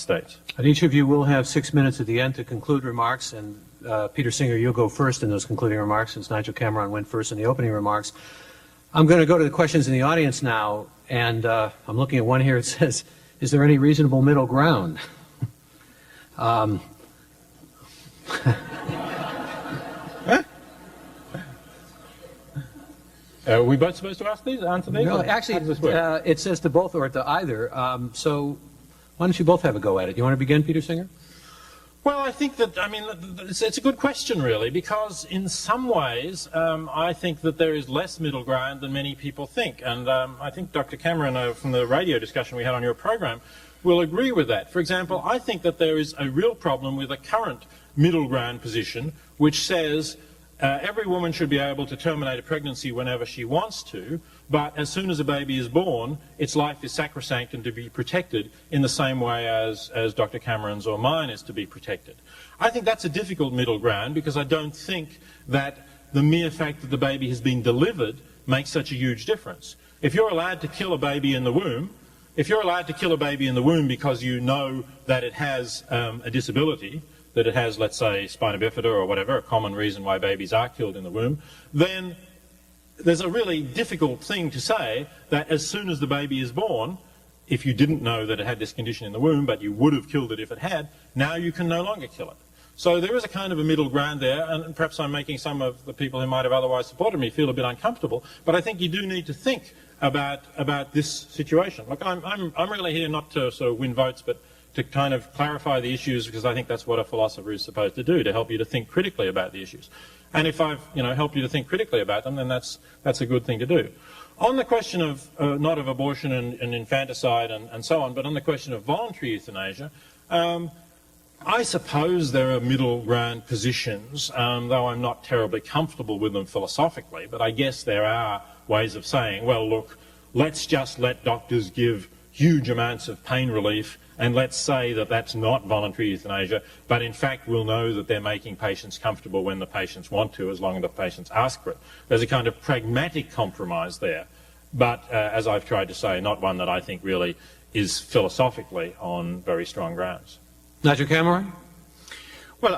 States. And each of you will have 6 minutes at the end to conclude remarks, and Peter Singer, you'll go first in those concluding remarks, since Nigel Cameron went first in the opening remarks. I'm going to go to the questions in the audience now, and I'm looking at one here. It says, is there any reasonable middle ground? Are we both supposed to answer these? No, actually, it says to both or to either. So why don't you both have a go at it? You want to begin, Peter Singer? Well, I think that, it's a good question, really, because in some ways, I think that there is less middle ground than many people think. And I think Dr. Cameron, from the radio discussion we had on your program, will agree with that. For example, I think that there is a real problem with a current middle ground position, which says every woman should be able to terminate a pregnancy whenever she wants to, but as soon as a baby is born, its life is sacrosanct and to be protected in the same way as Dr. Cameron's or mine is to be protected. I think that's a difficult middle ground because I don't think that the mere fact that the baby has been delivered makes such a huge difference. If you're allowed to kill a baby in the womb, because you know that it has a disability, that it has, let's say, spina bifida or whatever, a common reason why babies are killed in the womb, then there's a really difficult thing to say that as soon as the baby is born, if you didn't know that it had this condition in the womb, but you would have killed it if it had, now you can no longer kill it. So there is a kind of a middle ground there, and perhaps I'm making some of the people who might have otherwise supported me feel a bit uncomfortable, but I think you do need to think about this situation. Look, I'm really here not to sort of win votes, but to kind of clarify the issues, because I think that's what a philosopher is supposed to do, to help you to think critically about the issues. And if I've helped you to think critically about them, then that's a good thing to do. On the question of not of abortion and infanticide and so on, but on the question of voluntary euthanasia, I suppose there are middle ground positions, though I'm not terribly comfortable with them philosophically, but I guess there are ways of saying, well, look, let's just let doctors give huge amounts of pain relief, and let's say that that's not voluntary euthanasia, but in fact we'll know that they're making patients comfortable when the patients want to, as long as the patients ask for it. There's a kind of pragmatic compromise there, but as I've tried to say, not one that I think really is philosophically on very strong grounds. Nigel Cameron? Well,